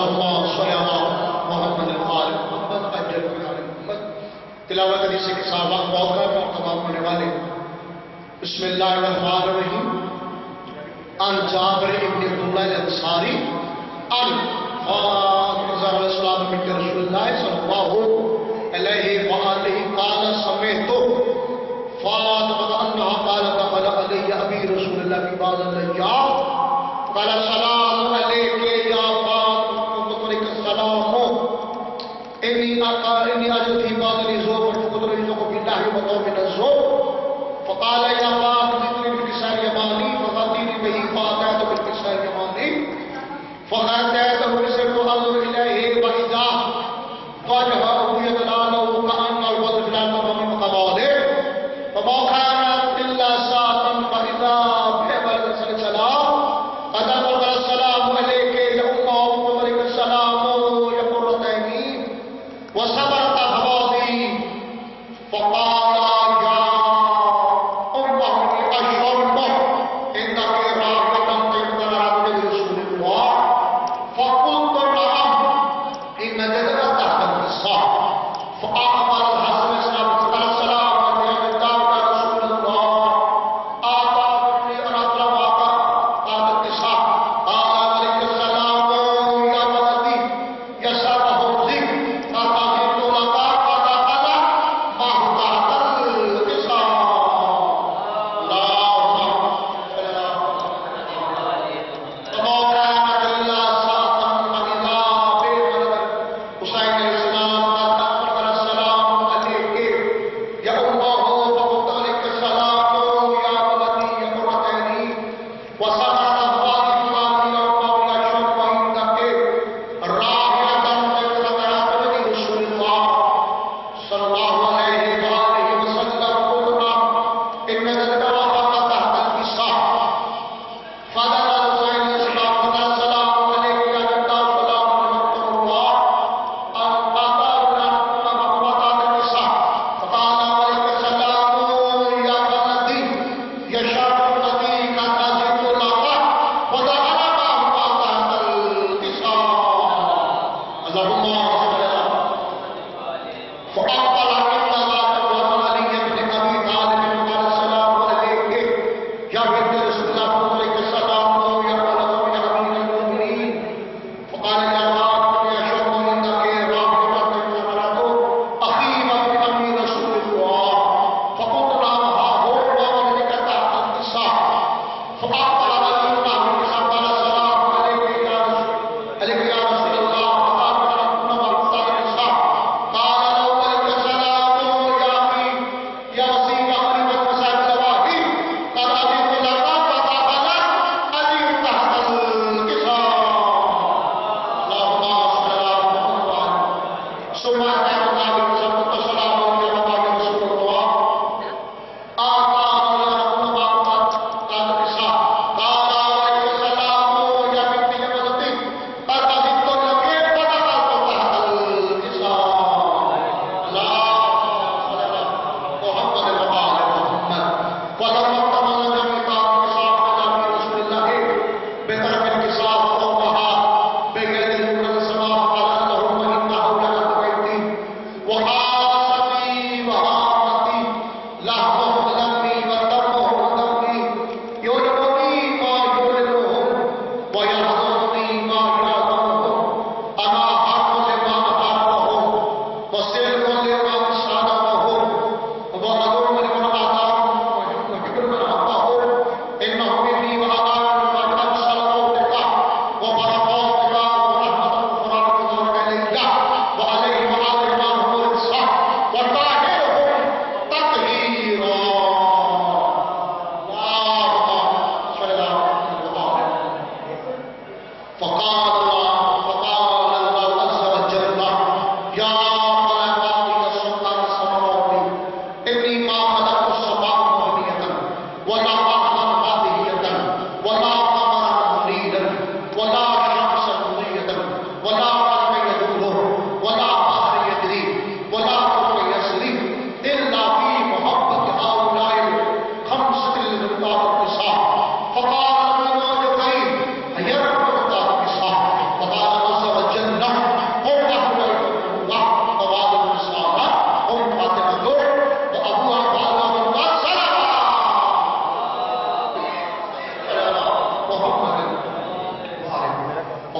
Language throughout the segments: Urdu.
اللهم صل على محمد وآل محمد اجل محمد. تلاوت حدیث کے ساتھ موقع پر تمام ہونے والے. بسم اللہ الرحمن الرحیم. عن جابر ابن عبداللہ الانصاری عن فاطمہ علیہ السلام بنت رسول اللہ صلی اللہ علیہ وآلہ قال سمعت فاطمہ انہا قالت دخل علی ابی رسول اللہ فی بعض الايام قال السلام علیک یا فاطمہ وعلیک السلام انی اجد فی بعض الذوق فقدرت باللہ ومن الذوق فقال یا فاطمہ بالکساء الیمانی فغطینی به فاتحت بالکساء الیمانی فاتحته بسر انظر الیہ واذا وجهه يتلالو كأن الوضع لا تمام مقباله فما كانت الا ساعة فاذا بحبل السلام قد قال السلام عليك يا ام وعليك السلام يا قرة عيني وصبرت فواضي فقال يا امه اشرب انك راغبا في رسول الله فقلت نعم ان جدنا تحت النصاب فأعمر الحسن السلام قال السلام عليك يا رسول الله آتاني أن أطلبك قال النساء قال عليك السلام يا ولدي يسره الذكر قال أغفرت لك قال أنا ما هو تحت النصاب. اللهم صل على محمد وما كانت إلا ساعة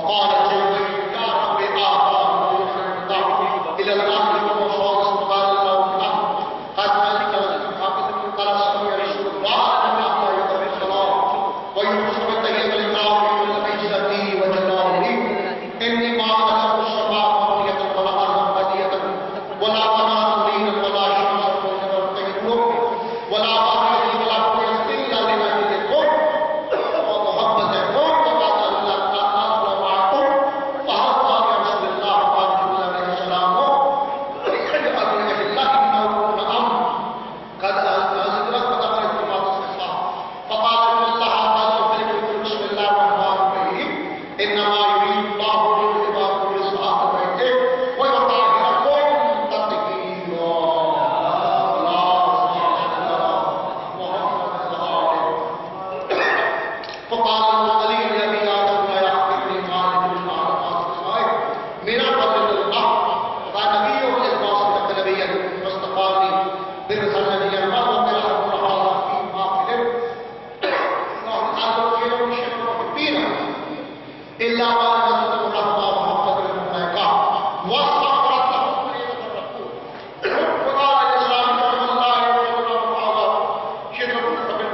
فقالت زوجي يا رب إلى الآخر وصوت فقال له قد مالك حافظ قال سمع رسول الله أن الله يقبل الصلاة ويحسن التحية لله والعزة وجلاله إني ما خلقت السماء مرية ولا أرض هدية ولا قمر منيرا ولا شمسا منيرا ولا باقية ولا قوة إلا لأجلكم ومحبتكم وبعد أن لا أقل معكم فهل قال يا رسول الله قال جل عليه السلام لأبي الله إنه نعم قد أزدرت وتقرأت ما تصلح فقال إن الله قال بسم الله الرحمن الرحيم إنما يريد الله ليذهب الرجس أهل بيته ويطهركم تطهيرا فقال علي لأبي آدم لا يحبني خالد بن معاذ میرا قبل اللہ نبی اور اخلاص رب نبی مصطفی برسل نبی اللہ وقال هذا في باطل قالوا كيف نشهد محبين الا ما نزل الرحمه محمد الملائكه واستغفرت له مريم الرسول وقال الاسلام رحم الله وعلى شدة قبل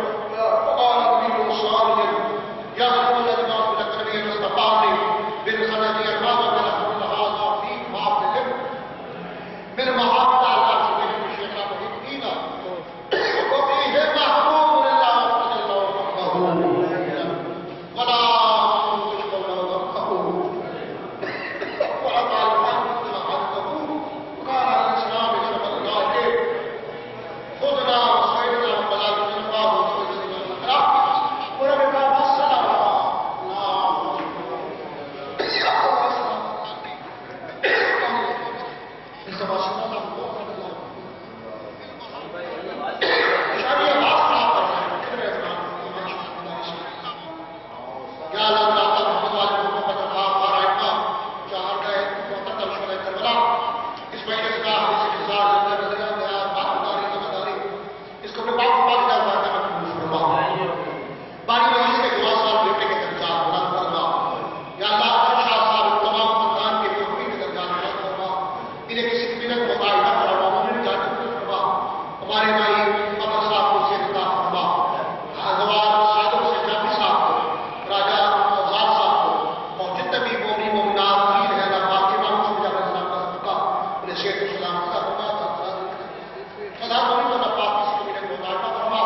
وقال نبي صالح يا رسول الله بالنبي مصطفى برسل نبي الله وقال هذا في باطل من محبة على سبيل الشيخ محبين وفيه محبوب لله وحده ولا يشبه له وعطى المحبوب محبه وقال على الإسلام شرف القائل خذنا وصيرنا وبلاد الجنباب وصيرنا الأخرى وربنا والسلام ہمارے بھائی امر صاحب کو سے عطا فرما ہزار صادق سے جامی صاحب کو راجہ افضال صاحب کو اور جتنے بھی مومنی مومنات پیر ہیں باقی امام سے جب اللہ کا صدقہ انہیں شیخ السلام عطا فرما خدا مومن کو نفاق کسی کو میرے کو عطا فرما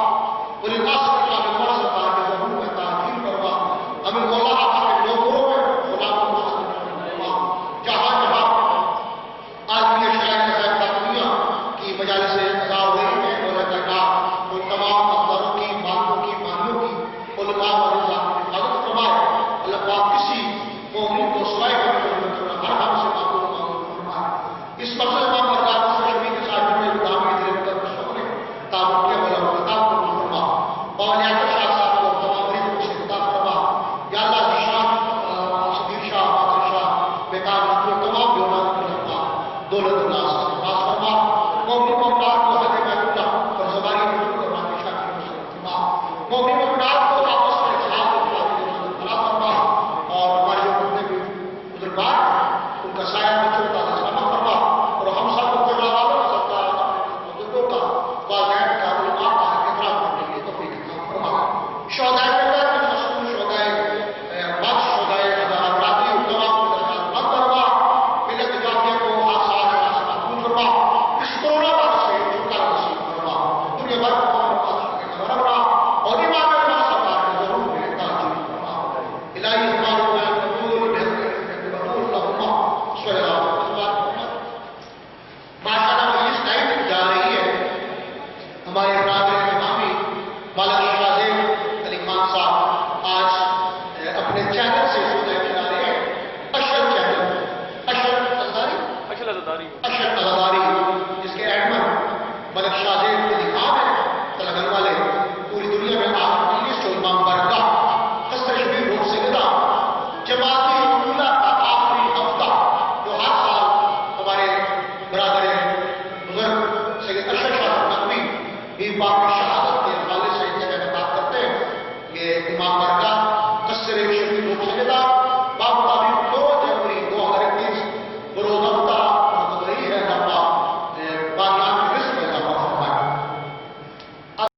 ولی ناس اللہ میں مرض اللہ میں ضرور میں تعظیم فرما ہمیں مولا آقا کے لوگوں میں غلام کو مستقبل فرما جہاں جہاں عالمی شاعر صاحب دنیا کی مجالس سے ادا ہوئی ہیں مولا کرنا وہ تمام افضلوں کی باتوں کی مانوں کی علماء اور اللہ کی حفاظت فرمائے اللہ پاک کسی مومن کو سوائے کرنے ہر ہم سے معقول فرمائے اس مقصد میں اللہ سے شبی کے ساتھ جڑے غلام کی دل پر شکر تعاون کے مولا خطاب کو فرما مولا شاہ صاحب کو تمام مریضوں سے خطاب فرما یا اللہ شاہ صدیق شاہ بادر شاہ بیکار کو تمام بیمار کو رکھا دولت اللہ سے پاس فرما مومن ممتاز کو حد میں اللہ اور زبانی کو قرآن کی شاہ کی فرما مومن ممتاز کو آپس میں اخلاق و اخلاق کی فرما اور ہمارے جو بھی بزرگان ان کا سایہ